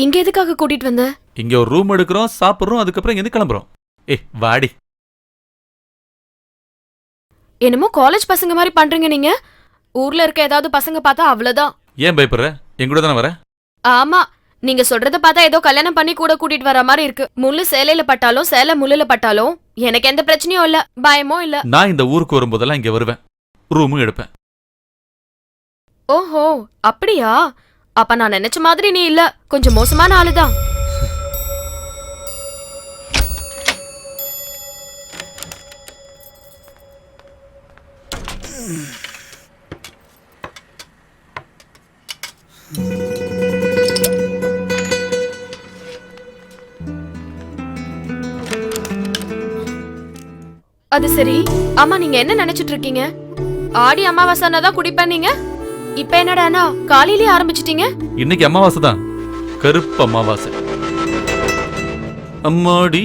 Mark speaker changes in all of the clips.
Speaker 1: இங்க எதுக்காக கூட்டிட்டு வந்த?
Speaker 2: இங்க ஒரு ரூம் எடுக்கிறோம், சாப்பிடுறோம், அதுக்கப்புறம் இங்க கிளம்புறோம். வாடி.
Speaker 1: என்னமோ காலேஜ் பசங்க மாதிரி பண்றீங்க நீங்க. ஊர்ல இருக்க ஏதாவது பசங்க பார்த்தா அவ்வளவுதான்.
Speaker 2: ஏன் பயப்படுற? என் கூட தானே வர.
Speaker 1: ஆமா, நீங்க சொல்றத பார்த்தா ஏதோ கல்யாணம் பண்ணி கூட கூட்டிட்டு வர மாதிரி இருக்கு. முள்ளு சேலையில பட்டாலும் சேலை முள்ளுல பட்டாலும் எனக்கு எந்த பிரச்சனையும் இல்ல, பயமும் இல்ல.
Speaker 2: நான் இந்த ஊருக்கு வரும்போதெல்லாம் இங்க வருவேன், ரூமும் எடுப்பேன்.
Speaker 1: ஓஹோ, அப்படியா? அப்ப நான் நினைச்ச மாதிரி நீ இல்ல, கொஞ்சம் மோசமான ஆளுதான். அது சரி. ஆமா, நீங்க என்ன நினைச்சிட்டு இருக்கீங்க? ஆடி அமாவாசைனா தான் குடிப்பேன் நீங்க. இப்ப என்னடானா காலையிலேயே ஆரம்பிச்சிட்டீங்க?
Speaker 2: இன்னைக்கு அமாவாசை தான், கருப்பு அமாவாசை. அம்மாடி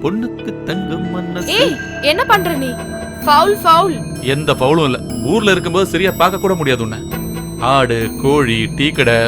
Speaker 2: பொண்ணுக்கு தங்கம் மனசு.
Speaker 1: ஏய், என்ன பண்ற நீ? Foul foul.
Speaker 2: எந்த ஃபவுலும் இல்ல. ஊர்ல இருக்கும்போது சரியா பார்க்க கூட முடியாது உன்னை. ஆடு, கோழி, டீ கடை.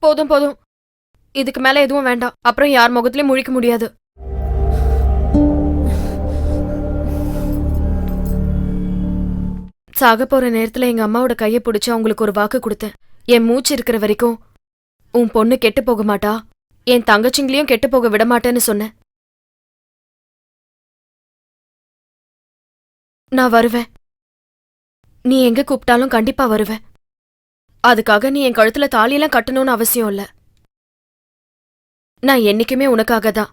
Speaker 1: போதும் போதும், இதுக்கு மேல எதுவும் வேண்டாம். அப்புறம் யார் முகத்திலயும் முழிக்க முடியாது. சாக போற நேரத்துல எங்க அம்மாவோட கையை பிடிச்சு அவங்களுக்கு ஒரு வாக்கு கொடுத்தேன். என் மூச்சு இருக்கிற வரைக்கும் உன் பொண்ணு கெட்டு போக மாட்டா, என் தங்கச்சிங்களையும் கெட்டு போக விட மாட்டேன்னு சொன்னேன். நான் வருவேன். நீ எங்க கூப்பிட்டாலும் கண்டிப்பா வருவேன். அதுக்காக நீ என் கழுத்துல தாலியெல்லாம் கட்டணும்னு அவசியம் இல்ல. நான் என்னைக்குமே உனக்காக தான்.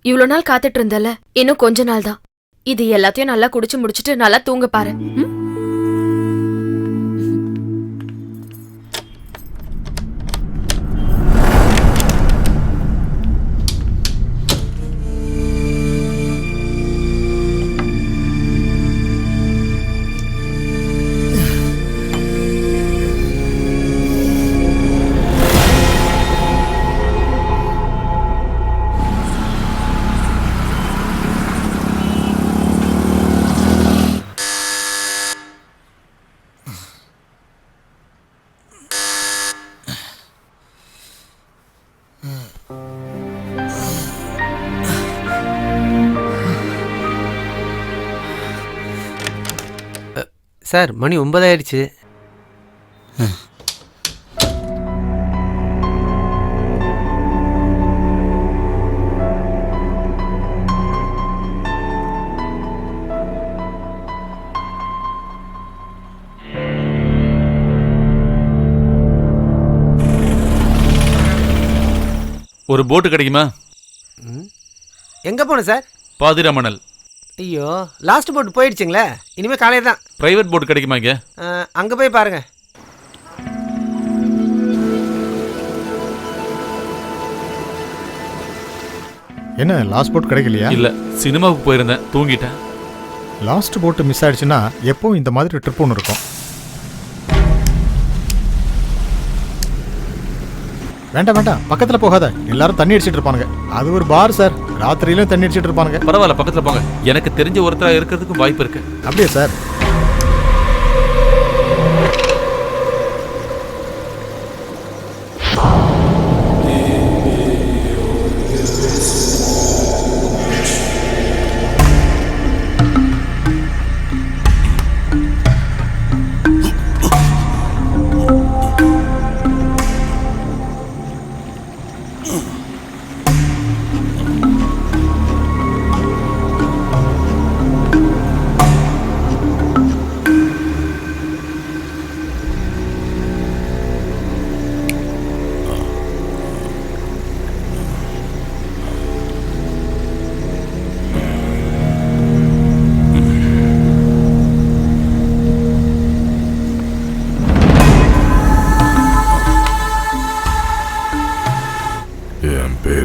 Speaker 1: இவ்ளோ நாள் காத்துட்டு இருந்தல, இன்னும் கொஞ்ச நாள் தான். இது எல்லாத்தையும் நல்லா குடிச்சு முடிச்சிட்டு நல்லா தூங்க பாரு.
Speaker 3: சார், மணி 9 ஆயிடுச்சு.
Speaker 2: ஒரு போட்டு கிடைக்குமா?
Speaker 3: எங்க போன சார்?
Speaker 2: பாதிராமணல்.
Speaker 3: ஐயோ, லாஸ்ட் போட் போயிடுச்சுங்களே. இனிமே காலையில் தான்.
Speaker 2: பிரைவேட் போட் கிடைக்குமா இங்க?
Speaker 3: அங்கே போய் பாருங்க.
Speaker 4: என்ன லாஸ்ட் போட் கிடைக்கலையா?
Speaker 2: இல்ல, சினிமாவுக்கு போயிருந்தேன், தூங்கிட்டேன்.
Speaker 4: லாஸ்ட் போட்டு மிஸ் ஆயிடுச்சுன்னா எப்பவும் இந்த மாதிரி ட்ரிப் ஒன்று இருக்கும். வேண்டாம் வேண்டாம், பக்கத்துல போகாத. எல்லாரும் தண்ணி அடிச்சிட்டு இருப்பானுங்க. அது ஒரு பார் சார், ராத்திரியிலும் தண்ணி அடிச்சிட்டு இருப்பானுங்க.
Speaker 2: பரவாயில்ல, பக்கத்துல போங்க. எனக்கு தெரிஞ்ச ஒருத்தரா இருக்கிறதுக்கும் வாய்ப்பு இருக்கு.
Speaker 4: அப்படியே சார்?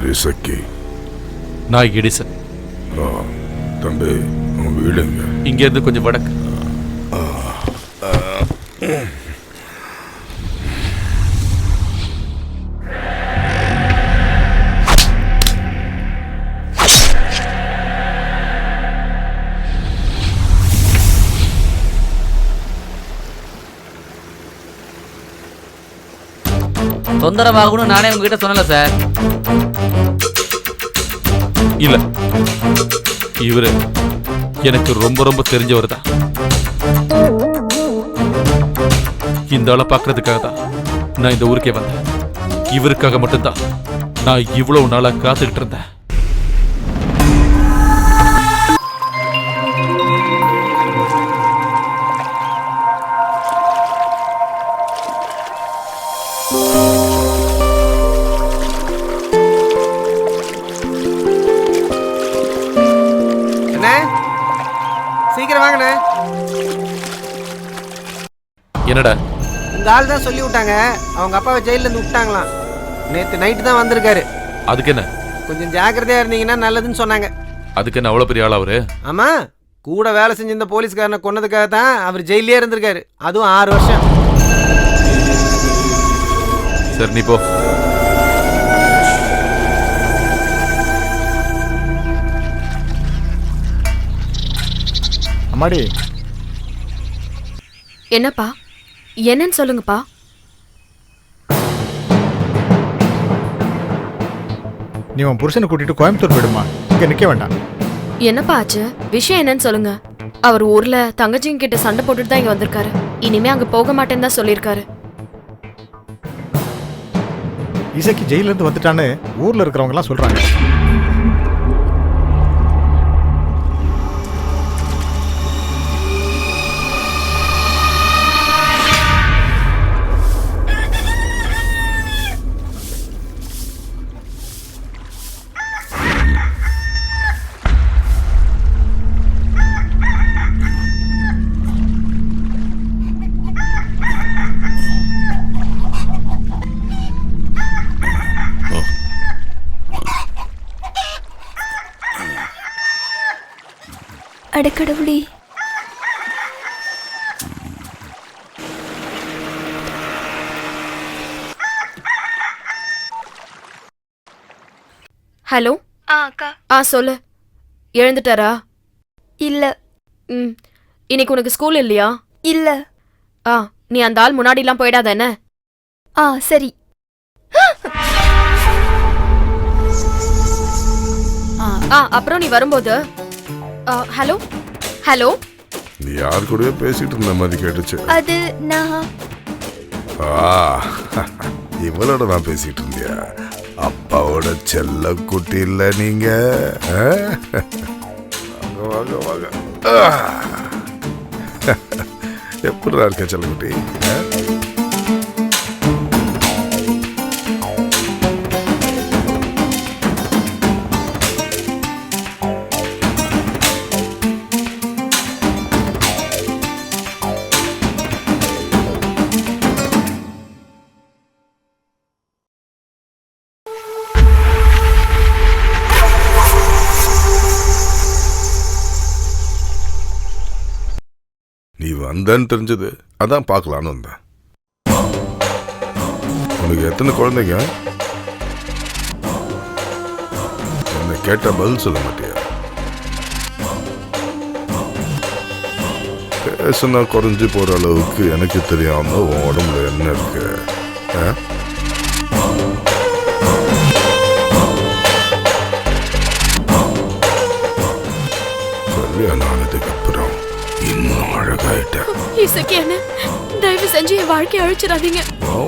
Speaker 5: பேர் இசக்கி.
Speaker 2: நான் எடிசன்.
Speaker 5: தம்பி, உன் வீடுங்க?
Speaker 2: இங்கேருந்து கொஞ்சம் வடக்கு.
Speaker 6: தொந்தரவாகணும்னு நானே உங்ககிட்ட சொன்னல சார்.
Speaker 2: இல்ல, இவரு எனக்கு ரொம்ப ரொம்ப தெரிஞ்சவர் தான். இந்த ஆளை பார்க்கறதுக்காக தான் நான் இந்த ஊருக்கே வந்தேன். இவருக்காக மட்டும்தான் நான் இவ்வளவு நாளா காத்துக்கிட்டு இருந்தேன்.
Speaker 3: சீக்கிரம் வாங்கண்ணே.
Speaker 2: என்னடா?
Speaker 3: உங்க ஆள் தான் சொல்லி விட்டாங்க, அவங்க அப்பாவை ஜெயில இருந்து விட்டாங்களாம். நேத்து நைட்டு தான் வந்திருக்காரு.
Speaker 2: அதுக்கு என்ன?
Speaker 3: கொஞ்சம் ஜாக்கிரதையா இருந்தீங்கன்னா நல்லதுன்னு சொன்னாங்க.
Speaker 2: அதுக்கு என்ன அவ்வளவு பெரிய ஆள் அவரு?
Speaker 3: ஆமா, கூட வேலை செஞ்ச இந்த போலீஸ்காரனை கொன்னதுக்காக தான் அவர் ஜெயிலே இருந்திருக்காரு. அதுவும் 6 வருஷம்.
Speaker 2: சரி, நீ போ.
Speaker 4: அம்மாடி,
Speaker 1: என்னப்பா? என்னன்னு சொல்லுங்கப்பா.
Speaker 4: நீ உன் புருஷனை கூட்டிட்டு கோயம்புத்தூர் போயிடுமா, இங்க நிக்க வேண்டாம்.
Speaker 1: என்னப்பா ஆச்சு? விஷயம் என்னன்னு சொல்லுங்க. அவர் ஊர்ல தங்கச்சிங்க கிட்ட சண்டை போட்டுட்டு தான் இங்க வந்திருக்காரு. இனிமே அங்க போக மாட்டேன்னு தான் சொல்லியிருக்காரு.
Speaker 4: இசைக்கு ஜெயில இருந்து வந்துட்டான்னு ஊர்ல இருக்கிறவங்க எல்லாம் சொல்றாங்க.
Speaker 7: அடக்கடவுளே,
Speaker 1: ஹலோ.
Speaker 7: அக்கா.
Speaker 1: சொல்லு. எழுந்துட்டாரா?
Speaker 7: இல்ல.
Speaker 1: இன்னைக்கு உனக்கு ஸ்கூல் இல்லையா?
Speaker 7: இல்ல.
Speaker 1: நீ அந்த ஆள் முன்னாடிலாம் போயிடாத என்ன?
Speaker 7: சரி.
Speaker 1: அப்புறம் நீ வரும்போது ஹலோ ஹலோ.
Speaker 5: நீ யார் கூடவே பேசிட்டு இருந்த மாதிரி கேட்டுச்சு.
Speaker 7: அது நான்.
Speaker 5: இவளோட நான் பேசிட்டு இருந்தியா? அப்பாவோட செல்ல குட்டி இல்ல நீங்க? வாங்க வாங்க. எப்படி இருக்க செல்லக்குட்டி? நீ வந்தன்னு தெரிஞ்சது, அதான் பார்க்கலான்னு வந்தேன். உனக்கு எத்தனை குழந்தைங்க? என்ன கேட்ட பதில் சொல்ல மாட்டியா? பேசுனா குறைஞ்சு போற அளவுக்கு எனக்கு தெரியாம உன் உடம்புல என்ன இருக்கு? கல்யாணம் ஆனதுக்கு அப்புறம் இன்னும் அழகாயிட்டேன்.
Speaker 1: தயவு செஞ்சு என் வாழ்க்கையை அழிச்சிடாதீங்க.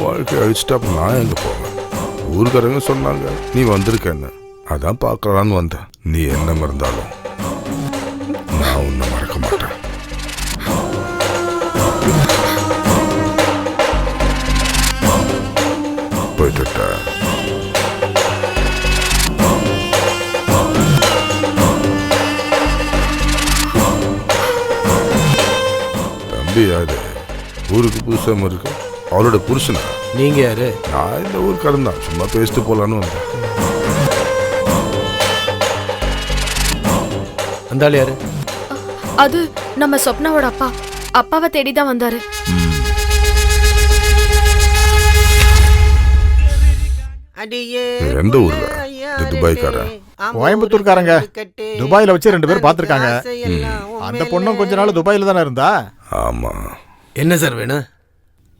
Speaker 5: வாழ்க்கையை அழிச்சிட்டா நான் எங்க போவேன்? ஊருக்காரங்க சொன்னாங்க நீ வந்திருக்கேன்னு, அதான் பார்க்கலான்னு வந்தேன். நீ என்ன மறந்தாலும் நான் உன்னை மறக்க மாட்டேன். போயிட்டு யாரு? ஊருக்கு புதுசா இருக்கு. அவளோட புருஷனா?
Speaker 3: நீங்க யாரு?
Speaker 5: நான் இந்த ஊருக்காரன் தான், சும்மா பேசிட்டு போலான்னு வந்தேன்.
Speaker 3: அந்த ஆள் யாரு?
Speaker 1: அது நம்ம சொப்னாவோட அப்பா. அப்பாவை தேடி தான் வந்தாரு.
Speaker 5: எந்த ஊர்ல? துபாய்க்கார?
Speaker 4: கோயம்புத்தூர்காரங்க. துபாயில வச்சு 2 பேர் பார்த்திருக்காங்க. அந்த பொண்ணும் கொஞ்ச நாள் துபாயில தானே இருந்தா.
Speaker 5: ஆமா.
Speaker 3: என்ன சார் வேணும்?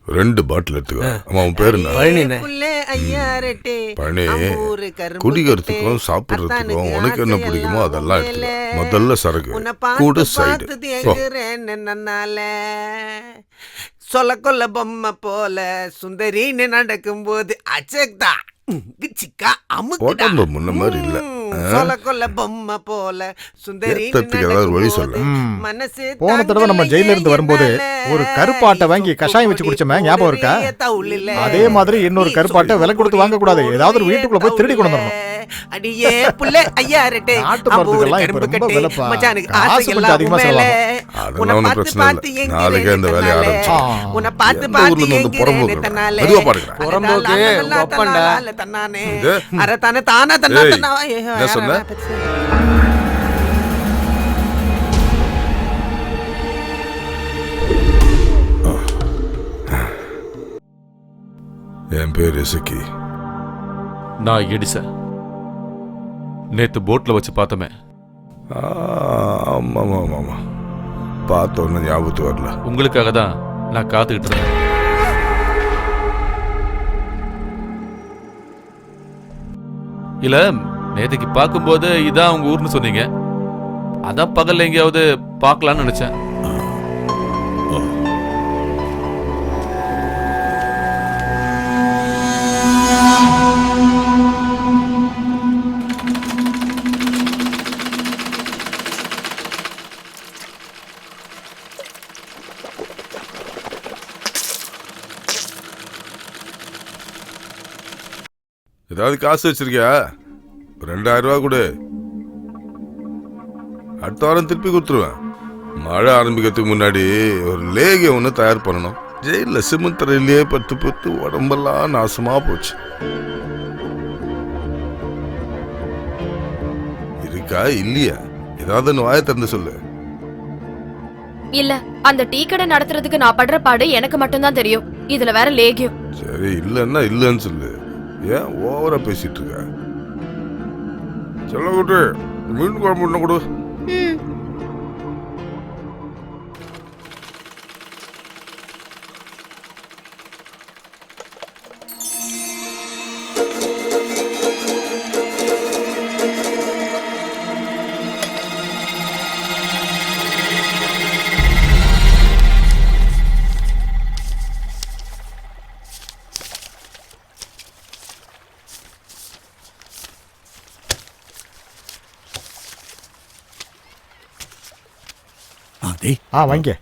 Speaker 5: 2 பாட்டில் எடுத்துக்கோ. ஆமா, உன் பேரு என்ன? பழனி. குடிக்கிறதுக்கும் சாப்பிட்றதுக்கும் உனக்கு என்ன பிடிக்குமோ அதெல்லாம் எடுத்துக்கோ. முதல்ல சரக்கு கூட சைடு.
Speaker 3: சொல்ல கொல்ல பொம்மை போல சுந்தரின்னு நடக்கும் போது அச்சக்தா சிக்கா
Speaker 5: உடம்பு முன்ன மாதிரி இல்ல.
Speaker 3: சொல்ல கொல்ல பொம்மை போல சுந்தரி
Speaker 5: ஏதாவது வழி சொல்ல.
Speaker 3: மனசு
Speaker 4: போன தடவை நம்ம ஜெயில இருந்து வரும்போது ஒரு கருப்பாட்டை வாங்கி கஷாயம் வச்சு குடிச்சோமே, ஞாபகம் இருக்கா? அதே மாதிரி இன்னொரு கருப்பாட்டை விலை கொடுத்து வாங்க கூடாது. ஏதாவது ஒரு வீட்டுக்குள்ள போய் திருடி கொண்டு வரணும்.
Speaker 3: அடியே புள்ள ஐயா ரெட்டே
Speaker 4: நாட்டு மருந்துகள்லாம் இப்ப ரொம்ப விலைப்பா. காசு கொஞ்சம் அதிகமா செலவாகும்.
Speaker 5: அதெல்லாம் ஒன்றும் பிரச்சனை இல்லை. நாளைக்கே இந்த வேலையை ஆரம்பிச்சோம்.
Speaker 3: உன்னை பார்த்து
Speaker 5: எந்த ஊர்ல இருந்து வந்து புறம்போக்கு? மெதுவா பாருங்க.
Speaker 3: புறம்போக்கு உங்க அப்பன்டா. தன்னானே அரை தானே தானா தன்னா தன்னா.
Speaker 5: என்ன சொன்ன? என் பேர் இசக்கி.
Speaker 2: நான் எடிசன். நேத்து போட்ல வச்சு பார்த்தோமே.
Speaker 5: ஆமா ஆமா ஆமா, பார்த்த ஒன்றும் ஞாபகத்து வரல.
Speaker 2: உங்களுக்காக தான் நான் காத்துக்கிட்டு இருந்தேன். இல்ல, நேத்துக்கு பார்க்கும்போது இதான் உங்க ஊர்னு சொன்னீங்க. அதான் பகல்ல எங்கேயாவது பார்க்கலாம்னு நினைச்சேன்.
Speaker 5: ஏதாவது காசு வச்சிருக்கியா? 2000 ரூபா கொடு. அடுத்த வாரம் திருப்பி கொடுத்துருவேன். மழை ஆரம்பிக்கிறதுக்கு முன்னாடி ஒரு லேகியம் ஒன்று தயார் பண்ணணும். ஜெயிலில் சிமெண்ட் தரையிலேயே பத்து உடம்பெல்லாம் நாசமா போச்சு. இருக்கா இல்லையா? ஏதாவது ஒன்று வாயை திறந்து சொல்லு.
Speaker 1: இல்ல, அந்த டீ கடை நடத்துறதுக்கு நான் படுற பாடு எனக்கு மட்டும்தான் தெரியும். இதுல வேற லேகியம்.
Speaker 5: சரி, இல்லைன்னா இல்லைன்னு சொல்லு. ஏன் ஓவரா பேசிட்டு இருக்க? சொல்ல கூட்டு மீன் குழம்பு ஒண்ணு கொடு.
Speaker 4: வாங்க.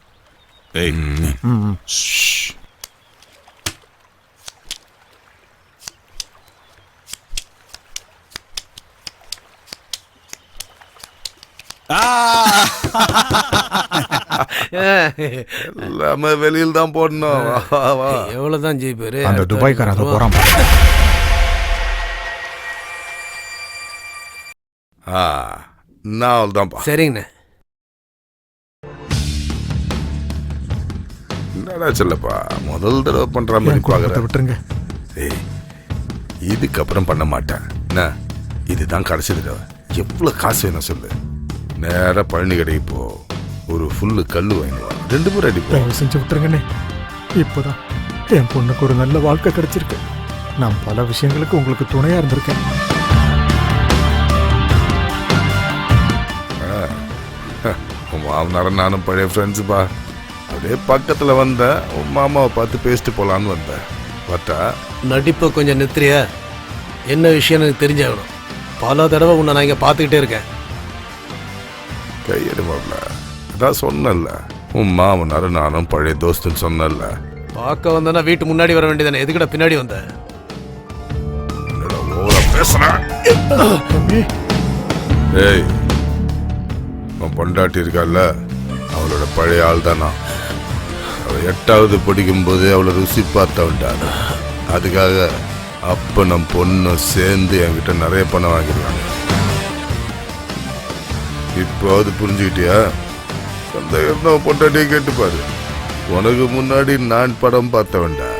Speaker 5: எல்லாமே வெளியில் தான் போடணும்.
Speaker 3: எவ்வளவுதான் ஜெயிப்பாரு?
Speaker 4: அந்த துபாய்க்கார அதை போறான்.
Speaker 5: நான் தான்ப்பா.
Speaker 3: சரிங்கண்ணே.
Speaker 5: என்னடா சொல்லப்பா, முதல் தடவை பண்ற மாதிரி பாக்குற.
Speaker 4: விட்டுருங்க.
Speaker 5: இதுக்கப்புறம் பண்ண மாட்டேன். என்ன, இதுதான் கடைசி தடவை. எவ்வளவு காசு வேணும் சொல்லு. நேரா பழனி கடைக்கு போ. ஒரு ஃபுல்லு கல்லு வாங்கிடுவா. 2 பேர் அடிப்போம்.
Speaker 4: செஞ்சு விட்டுருங்கண்ணே. இப்போதான் என் பொண்ணுக்கு ஒரு நல்ல வாழ்க்கை கிடைச்சிருக்கு. நான் பல விஷயங்களுக்கு உங்களுக்கு துணையா இருந்திருக்கேன்.
Speaker 5: மாமனார நானும் பழைய ஃப்ரெண்ட்ஸுப்பா. அப்படியே பக்கத்துல வந்தேன். உன் மாமாவை பார்த்து பேசிட்டு போலான்னு வந்தேன். பார்த்தா
Speaker 3: நடிப்பை கொஞ்சம் நிறுத்துறியா? என்ன விஷயம் எனக்கு தெரிஞ்சாகணும். பல தடவை உன்னை நான் இங்கே பார்த்துக்கிட்டே இருக்கேன்.
Speaker 5: கையெடுமாப்ல, அதான் சொன்னல, உன் மாமனார நானும் பழைய தோஸ்துன்னு சொன்னல.
Speaker 3: பார்க்க வந்தேன்னா வீட்டு முன்னாடி வர வேண்டியதானே, எதுக்கிட்ட பின்னாடி வந்த?
Speaker 5: ஓவரா பேசுறேன். ஏய், உன் பொண்டாட்டி இருக்கால, அவளோட பழைய ஆள் தானா. அவள் 8வது படிக்கும்போது அவளை ருசி பார்த்தவன்டான. அதுக்காக அப்ப நம் பொண்ணு சேர்ந்து என்கிட்ட நிறைய பணம் வாங்கிடுவாங்க. இப்போ அது புரிஞ்சுக்கிட்டியா? சந்தேகம் பொட்டாட்டியை கேட்டு பாரு. உனக்கு முன்னாடி நான் படம் பார்த்தவன்டா.